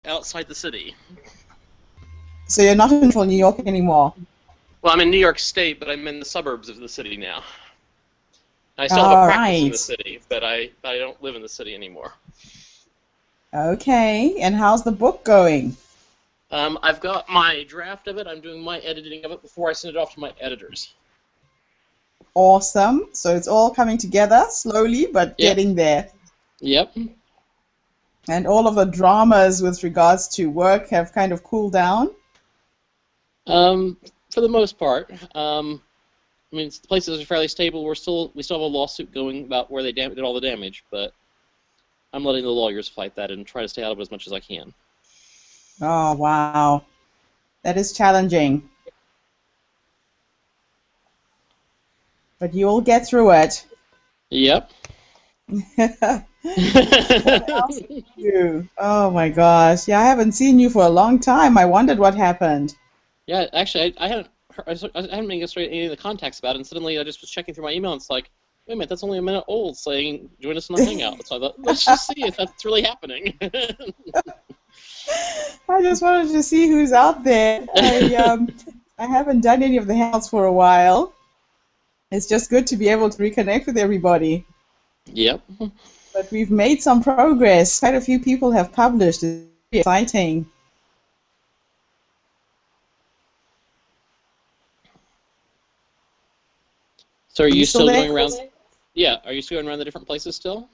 outside the city. So you're not in central New York anymore? Well, I'm in New York State, but I'm in the suburbs of the city now. I still have a All practice in the right. city, but I don't live in the city anymore. Okay. And how's the book going? I've got my draft of it. I'm doing my editing of it before I send it off to my editors. Awesome. So it's all coming together slowly, but Yep. getting there. Yep. And all of the dramas with regards to work have kind of cooled down. For the most part. I mean, the places are fairly stable. We still have a lawsuit going about where they did all the damage, but I'm letting the lawyers fight that and try to stay out of it as much as I can. Oh, wow. That is challenging. But you'll get through it. Yep. What else did you do? Oh my gosh. Yeah, I haven't seen you for a long time. I wondered what happened. Yeah, actually, I hadn't been getting straight any of the contacts about it, and suddenly I just was checking through my email, and it's like, wait a minute, that's only a minute old, saying join us on the Hangout. So I thought, let's just see if that's really happening. I just wanted to see who's out there. I haven't done any of the hangouts for a while. It's just good to be able to reconnect with everybody. Yep. But we've made some progress. Quite a few people have published. It's really exciting. So are you still still there? going around? Yeah, are you still going around the different places still?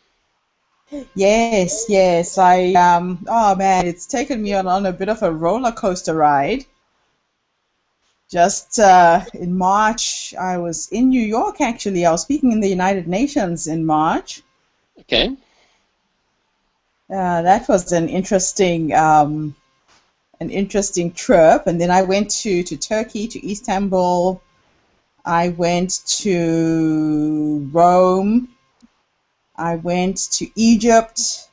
Yes, yes. Oh man, it's taken me on a bit of a roller coaster ride. Just in March, I was in New York actually. I was speaking in the United Nations in March. Okay. That was an interesting trip. And then I went to Turkey, to Istanbul. I went to Rome. I went to Egypt.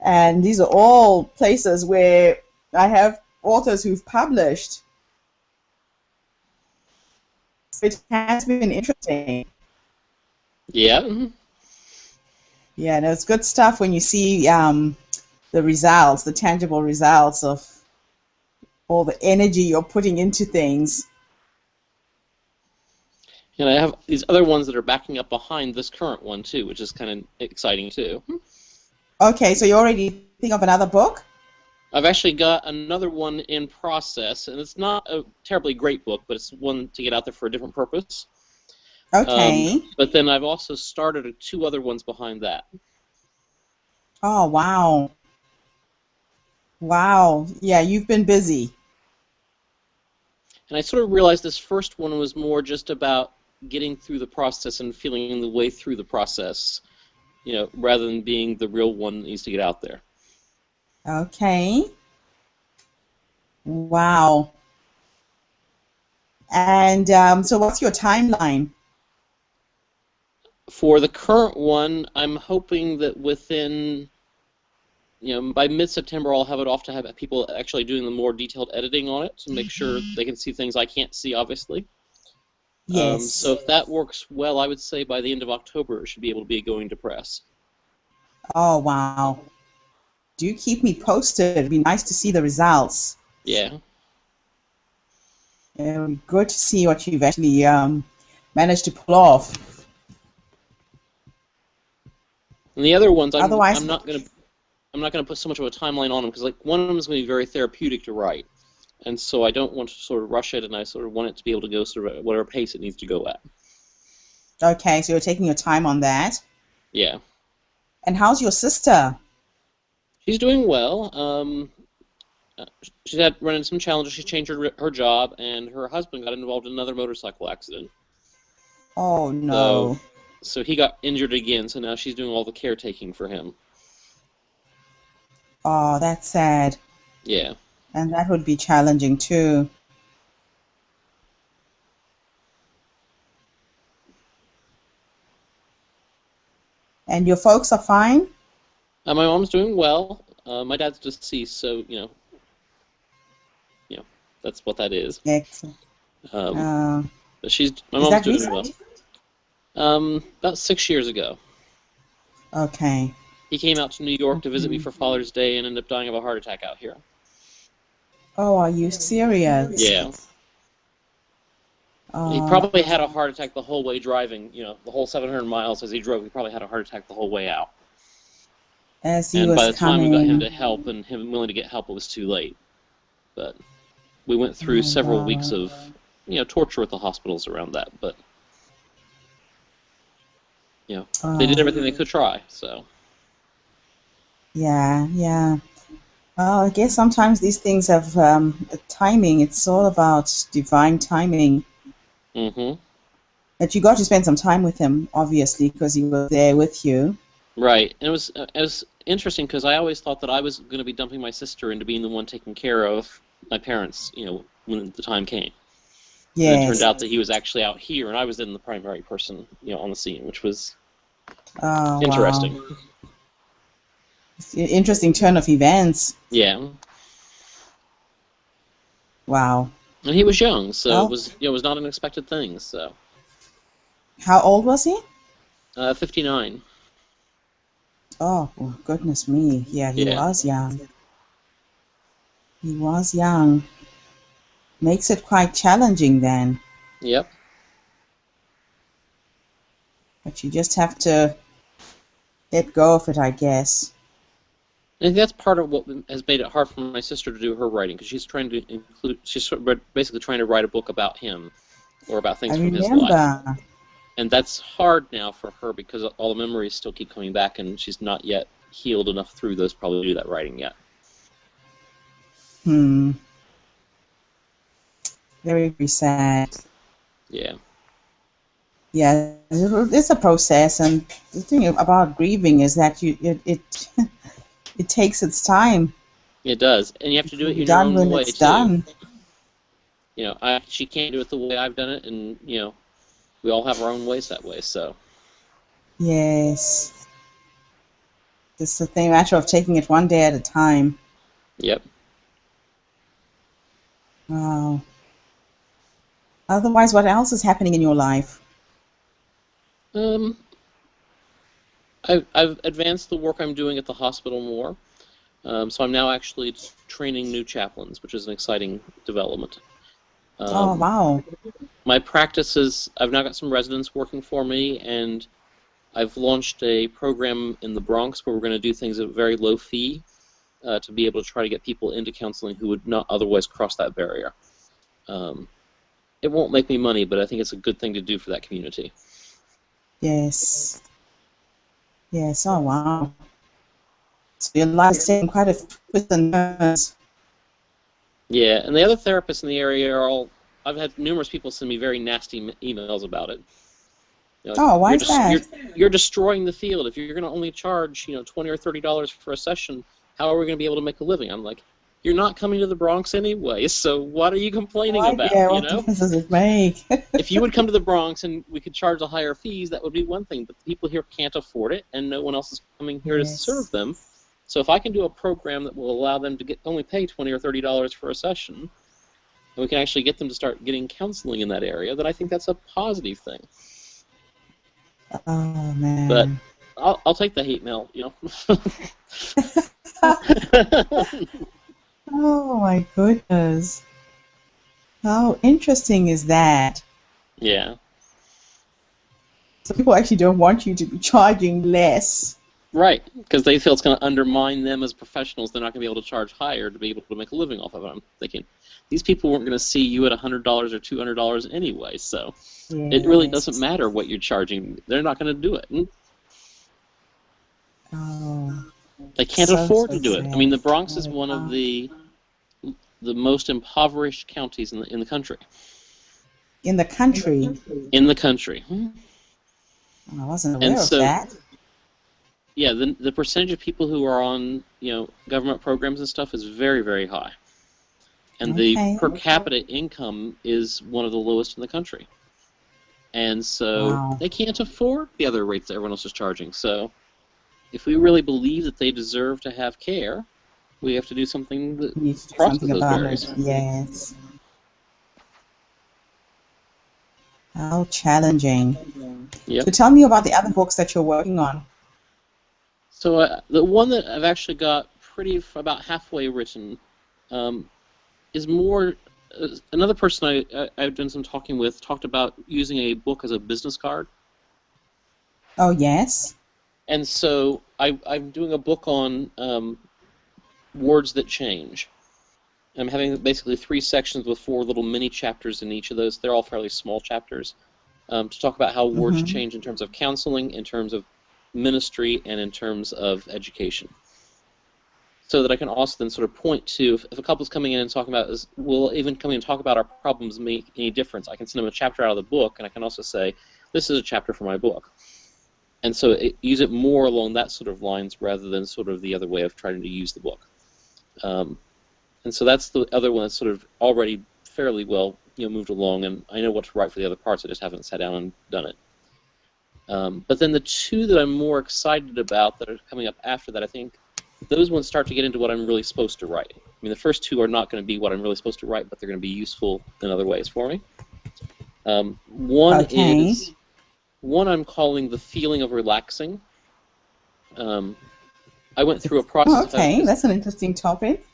And these are all places where I have authors who've published. It has been interesting. Yeah. Yeah, no, it's good stuff when you see the results, the tangible results of all the energy you're putting into things. And I have these other ones that are backing up behind this current one too, which is kind of exciting too. Okay, so you already think of another book? I've actually got another one in process, and it's not a terribly great book, but it's one to get out there for a different purpose. Okay. But then I've also started 2 other ones behind that. Oh, wow. Wow. Yeah, you've been busy. And I sort of realized this first one was more just about getting through the process and feeling the way through the process, rather than being the real one that needs to get out there. Okay. Wow. And so what's your timeline? For the current one, I'm hoping that within, by mid-September, I'll have it off to have people actually doing the more detailed editing on it to make sure they can see things I can't see, obviously. Yes. So if that works well, I would say by the end of October it should be able to be going to press. Oh, wow. Do keep me posted. It'd be nice to see the results. Yeah. It would be good to see what you've actually managed to pull off. And the other ones, Otherwise, I'm not gonna put so much of a timeline on them because one of them is going to be very therapeutic to write, and so I don't want to sort of rush it, and I sort of want it to be able to go sort of at whatever pace it needs to go at. Okay, so you're taking your time on that. Yeah. And how's your sister? She's doing well. She's had run into some challenges. She changed her job, and her husband got involved in another motorcycle accident. Oh, no. So he got injured again, so now she's doing all the caretaking for him. Oh, that's sad. Yeah. And that would be challenging, too. And your folks are fine? My mom's doing well. My dad's deceased, so, that's what that is. Excellent. But my is mom's that doing recent? well. About 6 years ago. Okay. He came out to New York to visit me for Father's Day and ended up dying of a heart attack out here. Oh, are you serious? Yeah. He probably had a heart attack the whole way driving, the whole 700 miles as he drove. He probably had a heart attack the whole way out. As he And was by the time we got him coming. to help and him willing to get help, it was too late. But we went through several weeks of, torture with the hospitals around that. But, they did everything they could try, so. Yeah, yeah. Well, I guess sometimes these things have timing. It's all about divine timing. Mm-hmm. But you got to spend some time with him, obviously, because he was there with you. Right. And it was interesting because I always thought that I was going to be dumping my sister into being the one taking care of my parents, when the time came. Yes. And it turned out that he was actually out here, and I was then the primary person, on the scene, which was interesting. Wow. Interesting turn of events. Yeah. Wow. And he was young, so it was not an unexpected thing. So. How old was he? 59. Oh, goodness me. Yeah, he was young. He was young. Makes it quite challenging then. Yep. But you just have to let go of it, I guess. I think that's part of what has made it hard for my sister to do her writing, because she's basically trying to write a book about him, or about things from his life. And that's hard now for her because all the memories still keep coming back, and she's not yet healed enough through those probably to do that writing yet. Very, very sad. Yeah. Yeah, it's a process, and the thing about grieving is that it takes its time. It does, and you have to do it in your own way too. Done. She can't do it the way I've done it, and we all have our own ways that way. So. Yes. It's the thing, matter of taking it one day at a time. Yep. Wow. Otherwise, what else is happening in your life? I've advanced the work I'm doing at the hospital more, so I'm now actually training new chaplains, which is an exciting development. Oh, wow. My practices, I've now got some residents working for me, and I've launched a program in the Bronx where we're going to do things at a very low fee to be able to try to get people into counseling who would not otherwise cross that barrier. It won't make me money, but I think it's a good thing to do for that community. Yes. Yes, oh wow. So your life is taking quite a twist and turns. Yeah, and the other therapists in the area I've had numerous people send me very nasty emails about it. Why is that? You're destroying the field. If you're going to only charge, $20 or $30 for a session, how are we going to be able to make a living? I'm like, you're not coming to the Bronx anyway, so what are you complaining about? Yeah, what difference does it make? If you would come to the Bronx and we could charge the higher fees, that would be one thing, but the people here can't afford it, and no one else is coming here to serve them. So if I can do a program that will allow them to only pay $20 or $30 for a session, and we can actually get them to start getting counseling in that area, then I think that's a positive thing. Oh, man. But I'll take the hate mail, Oh, my goodness. How interesting is that? Yeah. So people actually don't want you to be charging less. Right, because they feel it's going to undermine them as professionals. They're not going to be able to charge higher to be able to make a living off of it. I'm thinking, these people weren't going to see you at $100 or $200 anyway, so it really doesn't matter what you're charging. They're not going to do it. Oh. They can't afford to do it. I mean, the Bronx is one of the most impoverished counties in the country. In the country? In the country. I wasn't aware of that. Yeah, the percentage of people who are on government programs and stuff is very, very high, and the per capita income is one of the lowest in the country, and so they can't afford the other rates that everyone else is charging. So, if we really believe that they deserve to have care, we have to do something that crosses those barriers. Yes. How challenging. Yep. So tell me about the other books that you're working on. So the one that I've actually got about halfway written is more. Another person I've done some talking with talked about using a book as a business card. Oh, yes. And so I'm doing a book on words that change. I'm having basically 3 sections with 4 little mini chapters in each of those. They're all fairly small chapters to talk about how words change in terms of counseling, in terms of ministry, and in terms of education. So that I can also then sort of point to, if a couple's coming in and talking about, will even come in and talk about our problems make any difference, I can send them a chapter out of the book, and I can also say, this is a chapter from my book. And so use it more along that sort of lines rather than sort of the other way of trying to use the book. And so that's the other one that's sort of already fairly well moved along, and I know what to write for the other parts. I just haven't sat down and done it. But then the 2 that I'm more excited about that are coming up after that, I think those ones start to get into what I'm really supposed to write. I mean, the first 2 are not going to be what I'm really supposed to write, but they're going to be useful in other ways for me. One I'm calling The Feeling of Relaxing. I went through a process that's an interesting topic.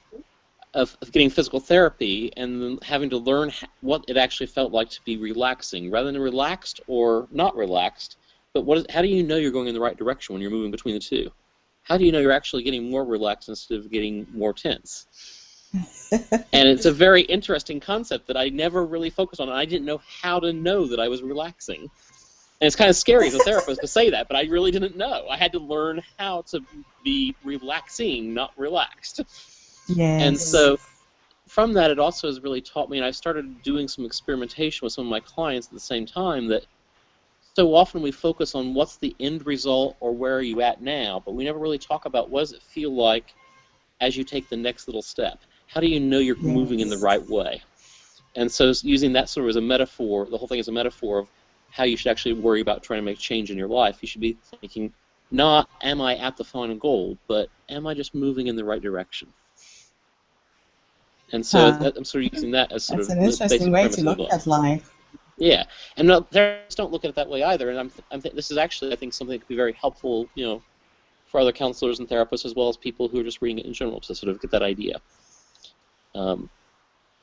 Of getting physical therapy and then having to learn what it actually felt like to be relaxing, rather than relaxed or not relaxed. But how do you know you're going in the right direction when you're moving between the 2? How do you know you're actually getting more relaxed instead of getting more tense? And it's a very interesting concept that I never really focused on, and I didn't know how to know that I was relaxing. And it's kind of scary as a therapist to say that, but I really didn't know. I had to learn how to be relaxing, not relaxed. Yes. And so from that, it also has really taught me, and I started doing some experimentation with some of my clients at the same time, that so often we focus on what's the end result or where are you at now, but we never really talk about what does it feel like as you take the next little step. How do you know you're moving in the right way? And so using that sort of as a metaphor, the whole thing is a metaphor of how you should actually worry about trying to make change in your life. You should be thinking, not am I at the final goal, but am I just moving in the right direction? And so I'm sort of using that as sort of the basic premise of the book. That's an interesting way to look at life. Yeah, and no, therapists don't look at it that way either. And this is actually, I think, something that could be very helpful, for other counselors and therapists as well as people who are just reading it in general to sort of get that idea. So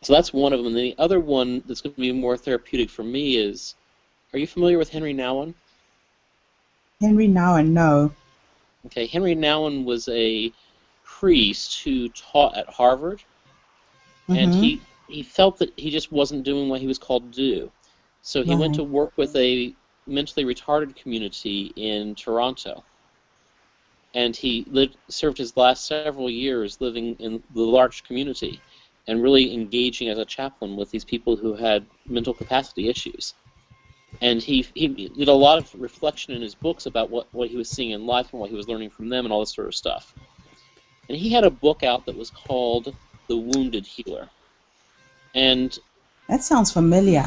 that's one of them. And the other one that's going to be more therapeutic for me is, are you familiar with Henry Nouwen? Henry Nouwen, no. Okay, Henry Nouwen was a priest who taught at Harvard, and he felt that he just wasn't doing what he was called to do. So he went to work with a mentally retarded community in Toronto. And he served his last several years living in the large community and really engaging as a chaplain with these people who had mental capacity issues. And he did a lot of reflection in his books about what he was seeing in life and what he was learning from them and all this sort of stuff. And he had a book out that was called The Wounded Healer. And that sounds familiar.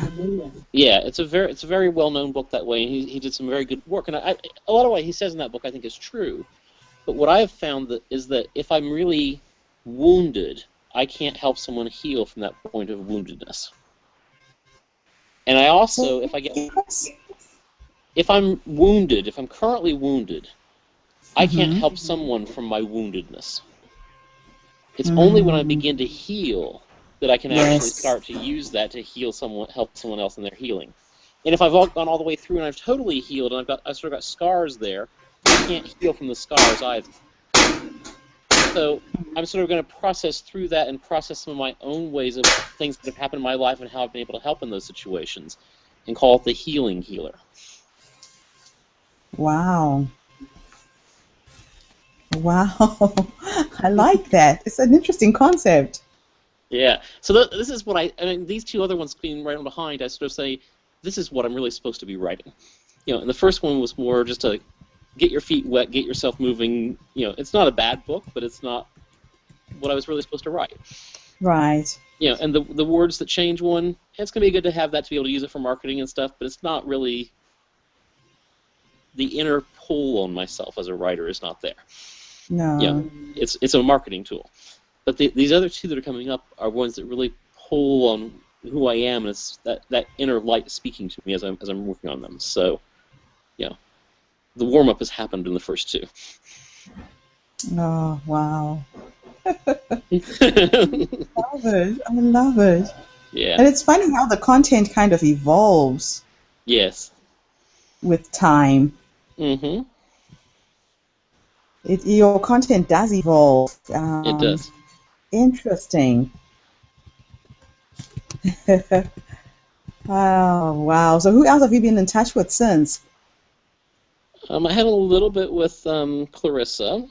Yeah, it's a very well-known book that way, and he did some very good work. And a lot of what he says in that book I think is true. But what I have found is that if I'm really wounded, I can't help someone heal from that point of woundedness. And I also, if I'm wounded, if I'm currently wounded, I can't help someone from my woundedness. It's only when I begin to heal that I can actually start to use that to help someone else in their healing. And if I've gone all the way through and I've totally healed and I've sort of got scars there, I can't heal from the scars either. So I'm sort of going to process through that and process some of my own ways of things that have happened in my life and how I've been able to help in those situations, and call it the healing healer. Wow. Wow. I like that. It's an interesting concept. Yeah. So this is what I mean, these 2 other ones being right on behind, I sort of say, this is what I'm really supposed to be writing. And the first one was more just to get your feet wet, get yourself moving. It's not a bad book, but it's not what I was really supposed to write. Right. And the words that change one, it's going to be good to have that to be able to use it for marketing and stuff, but it's not really, the inner pull on myself as a writer is not there. No. It's a marketing tool. But these other 2 that are coming up are ones that really pull on who I am, and it's that inner light speaking to me as I'm working on them. So, the warm-up has happened in the first 2. Oh, wow. Love it. I love it. Yeah. And it's funny how the content kind of evolves Yes. with time. Mm-hmm. Your content does evolve. It does. Interesting. Oh, wow. So who else have you been in touch with since? I had a little bit with Clarissa.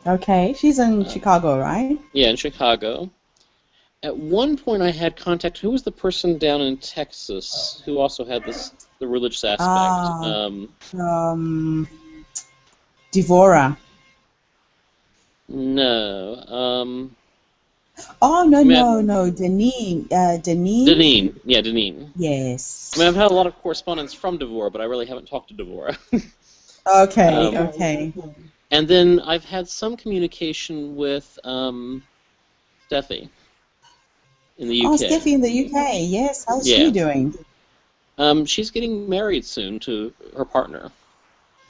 Okay, she's in Uh, Chicago, right? yeah, in Chicago. At one point, I had contact. Who was the person down in Texas who also had the religious aspect? Ah, um, Devora. No. Oh, no, I mean, no, no. Deneen. Deneen? Deneen. Yeah, Deneen. I mean, I've Yes. had a lot of correspondence from Devora, but I really haven't talked to Devora. Okay, um, okay. and then I've had some communication with Steffi in the Oh, UK. Steffi in the UK. Yes, how's she Yeah. doing? She's getting married soon to her partner.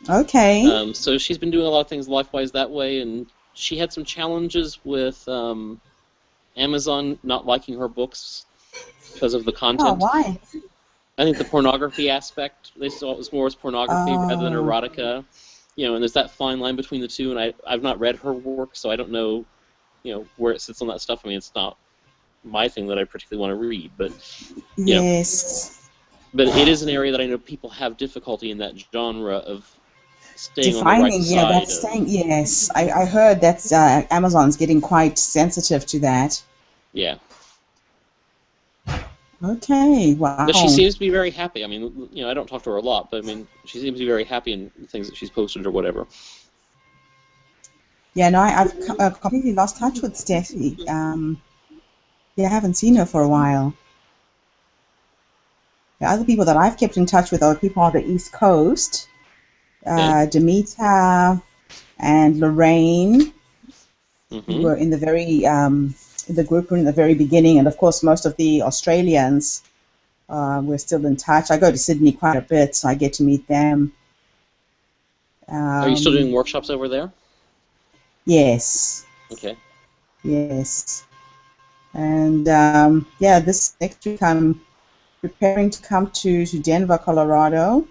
Okay. So she's been doing a lot of things life-wise that way, and she had some challenges with Amazon not liking her books because of the Oh, content. why? I think the pornography aspect, they saw it was more as pornography rather than Oh, erotica. And there's that fine line between the two, and I've not read her work, so I don't know, where it sits on that stuff. I mean, it's not my thing that I particularly want to read, but you know, yes. but it is an area that I know people have difficulty in that genre of staying on the right Defining, yeah, side that's of, saying, yes. I heard that Amazon's getting quite sensitive to that. yeah. Okay, But she wow. seems to be very happy. I mean, I don't talk to her a lot, but I mean, she seems to be very happy in the things that she's posted or whatever. Yeah, no, I've completely lost touch with Steffi. Yeah, I haven't seen her for a while. The other people that I've kept in touch with are people on the East Coast, Okay. Demita and Lorraine, who Mm-hmm. were in the in the group in the very beginning, and of course most of the Australians we're still in touch. I go to Sydney quite a bit, so I get to meet them. Are you still doing Um, workshops over there? yes, Okay. yes, and yeah, this next week I'm preparing to come to Denver, Colorado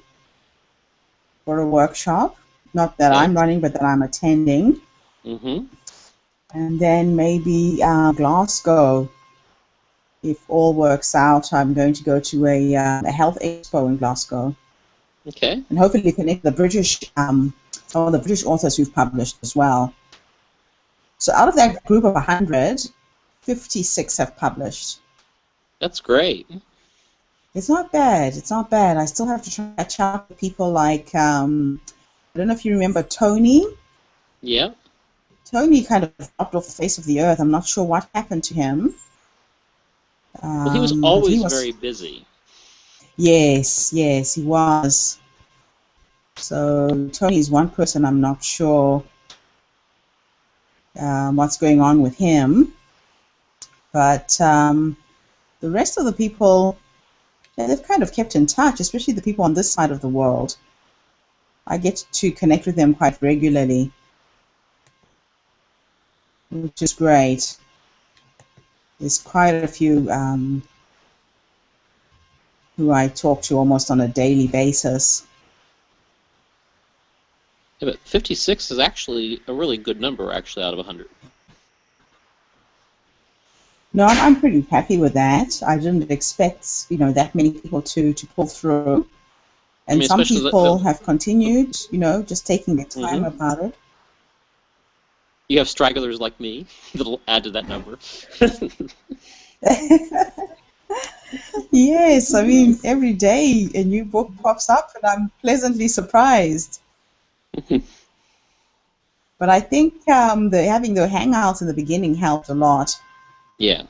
for a workshop. Not that Okay. I'm running, but that I'm attending. Mm-hmm. And then maybe Glasgow. If all works out, I'm going to go to a health expo in Glasgow Okay. and hopefully connect the British, some of the British authors who've published as well. So out of that group of 100, 56 have published. That's great. It's not bad. It's not bad. I still have to try to catch up with people like, I don't know if you remember Tony. Yeah. Tony kind of dropped off the face of the earth. I'm not sure what happened to him. Well, he was But he always was, very busy. yes, yes, he was. So Tony is one person I'm not sure what's going on with him. But the rest of the people, yeah, they've kind of kept in touch, especially the people on this side of the world. I get to connect with them quite regularly, which is great. There's quite a few who I talk to almost on a daily basis. Yeah, but 56 is actually a really good number, actually, out of 100. No, I'm pretty happy with that. I didn't expect, that many people to pull through. I And mean, some especially people have continued, just taking their time mm-hmm. about it. You have stragglers like me that'll add to that number. Yes, I mean, every day a new book pops up and I'm pleasantly surprised. But I think having the hangouts in the beginning helped a lot. Yeah.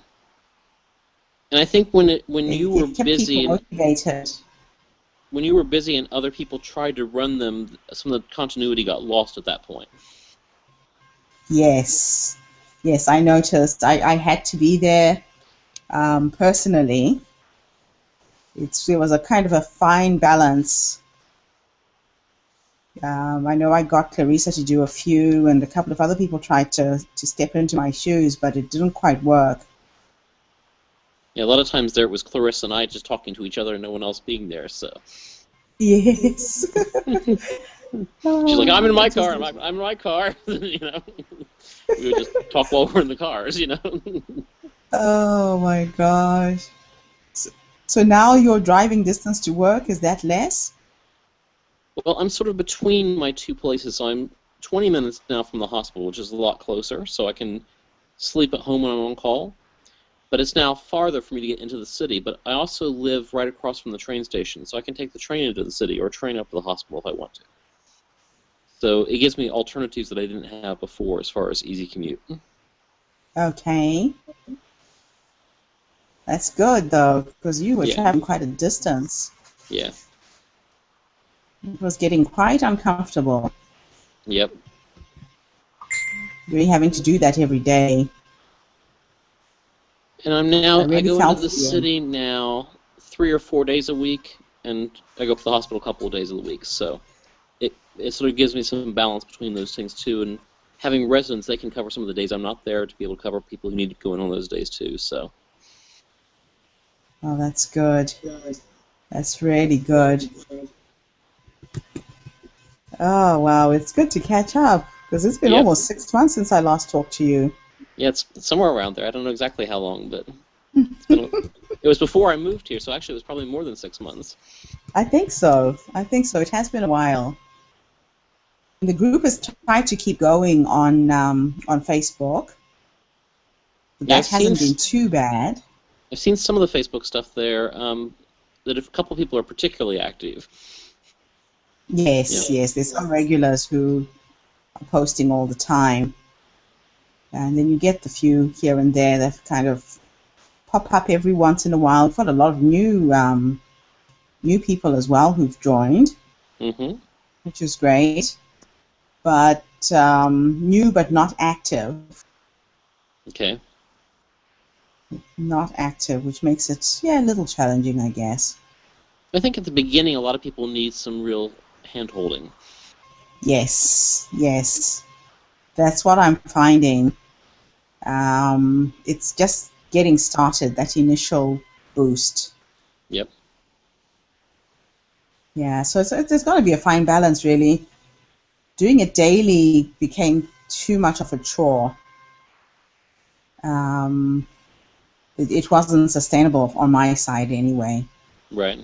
And I think when you were It kept people busy and motivated. other people tried to run them, some of the continuity got lost at that point. Yes, yes, I noticed. I had to be there personally. There was a kind of a fine balance I know I got Clarissa to do a few, and a couple of other people tried to step into my shoes, but it didn't quite work. Yeah, a lot of times there it was Clarissa and I just talking to each other and no one else being there. So Yes. she's like, "I'm in my It was- car. I'm in my car." We would just talk while we're in the cars. Oh my gosh. So now your driving distance to work, is that less? Well, I'm sort of between my two places. So I'm 20 minutes now from the hospital, which is a lot closer, so I can sleep at home when I'm on call. But it's now farther for me to get into the city. But I also live right across from the train station, so I can take the train into the city or train up to the hospital if I want to. So it gives me alternatives that I didn't have before as far as easy commute. Okay. That's good though, because you were Yeah. traveling quite a distance. Yeah. It was getting quite uncomfortable. Yep. Really having to do that every day. And I really go felt into the for you. city now 3 or 4 days a week, and I go to the hospital a couple of days of the week. So it sort of gives me some balance between those things too. And having residents, they can cover some of the days I'm not there to be able to cover people who need to go in on those days too. So Oh, that's good. That's really good. Oh, wow. It's good to catch up because it's been Yep. almost 6 months since I last talked to you. yeah, it's somewhere around there. I don't know exactly how long, but it was before I moved here, so actually it was probably more than 6 months. I think so. I think so. It has been a while. The group has tried to keep going on Facebook. Yeah, That hasn't been too bad. I've seen some of the Facebook stuff there. That a couple of people are particularly active. Yes, Yeah. yes. There's some regulars who are posting all the time. And then you get the few here and there that kind of pop up every once in a while. We've got a lot of new people as well who've joined, Mm-hmm. which is great. But new but not active. Okay. Not active, which makes it, a little challenging, I guess. I think at the beginning, a lot of people need some real hand-holding. Yes, yes. That's what I'm finding. It's just getting started, that initial boost. Yep. Yeah, so there's got to be a fine balance, really. Doing it daily became too much of a chore. It wasn't sustainable on my side anyway. Right.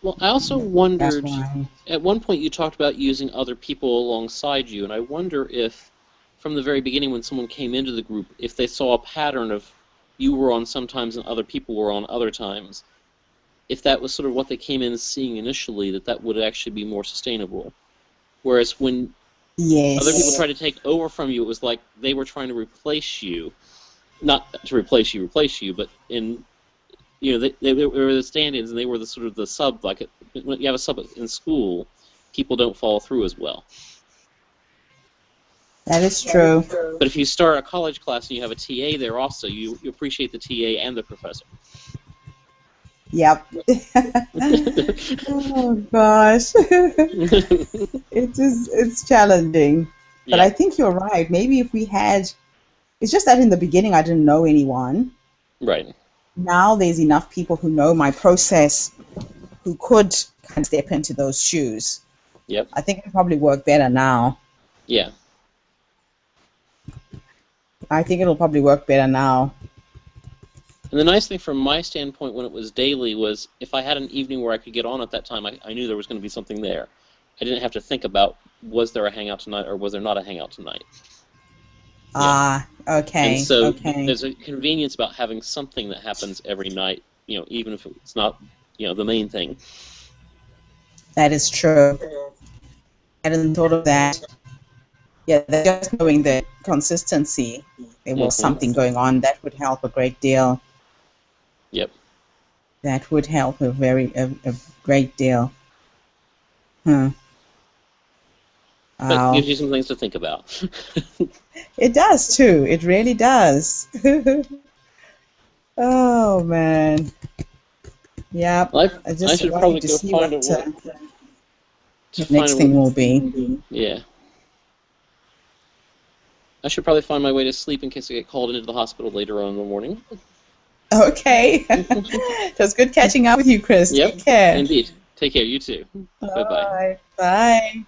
Well, I also That's wondered, why. at one point you talked about using other people alongside you, and I wonder if, from the very beginning when someone came into the group, if they saw a pattern of you were on sometimes and other people were on other times, if that was sort of what they came in seeing initially, that would actually be more sustainable. Whereas when other people Yes. tried to take over from you, it was like they were trying to replace you. Not to replace you, but they were the stand-ins and they were the sort of the sub. Like when you have a sub in school, people don't follow through as well. That is true. But if you start a college class and you have a TA there also, you appreciate the TA and the professor. Yep. Oh gosh. It's challenging. But Yeah. I think you're right. Maybe if we had, it's just that in the beginning I didn't know anyone. Right. Now there's enough people who know my process who could kind of step into those shoes. Yep. I think it'll probably work better now. Yeah. I think it'll probably work better now. And the nice thing from my standpoint when it was daily was if I had an evening where I could get on at that time, I knew there was going to be something there. I didn't have to think about was there a hangout tonight or was there not a hangout tonight. Ah, okay. And so Okay. there's a convenience about having something that happens every night, even if it's not, the main thing. That is true. I hadn't thought of that. Yeah, just knowing the consistency, there was something going on, that would help a great deal. Yep. That would help a great deal. But Wow. it gives you some things to think about. It does too. It really does. Oh man. Yeah. Well, I I just should wanted probably to go see find what. next thing will be. Yeah. I should probably find my way to sleep in case I get called into the hospital later on in the morning. Okay. It was good catching up with you, Chris. Yep. Take care. Indeed. Take care. You too. Bye-bye. Bye. Bye.